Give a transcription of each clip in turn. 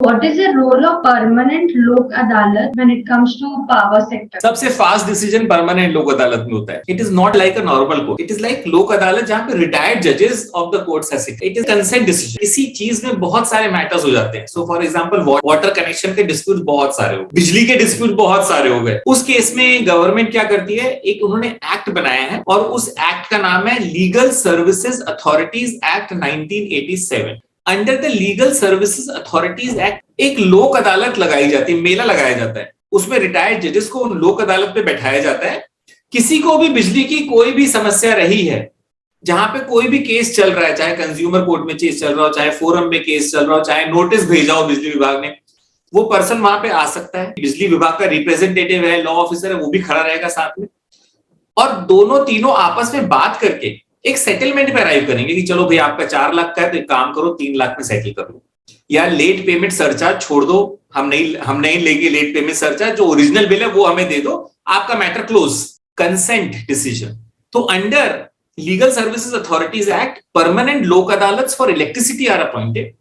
What is the role of permanent लोक अदालत when it comes to power sector? सबसे fast decision permanent Lok Adalat में होता है. It is not like a normal court. It is like Lok Adalat जहां पे retired जजेस of the courts are sitting. It is consent decision. इसी चीज में बहुत सारे मैटर्स हो जाते हैं. So for example water connection के डिस्प्यूट बहुत सारे हो, बिजली के डिस्प्यूट बहुत सारे हो गए. उस केस में गवर्नमेंट क्या करती है, एक उन्होंने एक्ट बनाया है और उस एक्ट का नाम है legal services authorities act 1987. Under the legal services authorities act एक लोक अदालत लगाई जाती है, मेला लगाया जाता है. उसमें रिटायर्ड जजेस को लोक अदालत पे बैठाया जाता है. किसी को भी बिजली की कोई भी समस्या रही है, जहां पे कोई भी केस चल रहा है, चाहे कंज्यूमर कोर्ट में केस चल रहा हो, चाहे फोरम में केस चल रहा हो, चाहे नोटिस भेजा हो बिजली विभाग ने, वो पर्सन वहां पे आ सकता है. बिजली विभाग का रिप्रेजेंटेटिव है, लॉ ऑफिसर है, वो भी खड़ा रहेगा साथ में. और दोनों तीनों आपस में बात करके एक सेटलमेंट पे अराइव करेंगे कि चलो भाई आपका 4 लाख का है तो एक काम करो 3 लाख में सेटल कर लो, या लेट पेमेंट सरचार्ज छोड़ दो, हम नहीं लेंगे लेट पेमेंट सरचार्ज, जो ओरिजिनल बिल है वो हमें दे दो, आपका मैटर क्लोज. Consent decision. तो under legal services authorities act permanent Lok Adalat for electricity are appointed.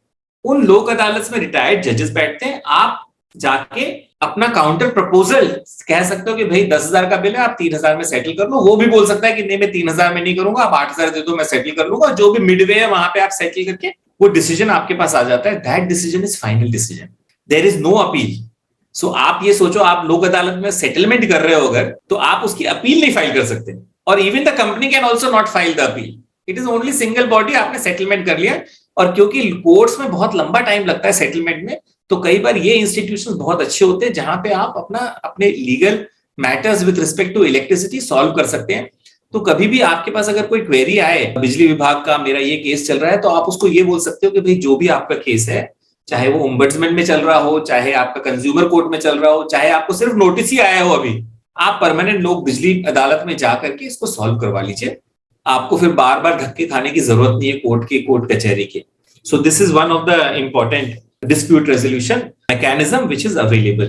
उन लोक अदालत में रिटायर्ड जजेस बैठते हैं. आप जाके अपना काउंटर प्रपोजल कह सकते हो कि भाई 10,000 का बिल है, आप 3,000 में सेटल कर लो. वो भी बोल सकता है कि नहीं मैं 3,000 में नहीं करूंगा, आप 8,000 दे दो मैं सेटल कर लूंगा. जो भी मिडवे है वहां पे आप सेटल करके वो डिसीजन आपके पास आ जाता है. That decision is final decision. There is no appeal. So आप ये सोचो, आप लोक अदालत में सेटलमेंट कर रहे हो अगर, तो आप उसकी अपील नहीं फाइल कर सकते. और even the company can also not file the appeal. It is only single body. आपने सेटलमेंट कर लिया. और क्योंकि कोर्ट्स में बहुत लंबा टाइम लगता है सेटलमेंट में, तो कई बार ये इंस्टीट्यूशंस बहुत अच्छे होते हैं जहां पे आप अपने legal matters with respect to electricity solve कर सकते हैं. तो कभी भी आपके पास अगर कोई क्वेरी आए बिजली विभाग का, मेरा ये केस चल रहा है, तो आप उसको ये बोल सकते हो कि भाई जो भी आपका केस है, चाहे वो ओम्बड्समैन में चल रहा हो, चाहे आपका कंज्यूमर कोर्ट में चल रहा हो, चाहे आपको सिर्फ नोटिस ही आया हो अभी, आप परमानेंट लोग बिजली अदालत में जाकर के इसको सॉल्व करवा लीजिए. आपको फिर बार बार धक्के खाने की जरूरत नहीं है कोर्ट कचहरी के. So this is one of the important dispute resolution mechanism which is available.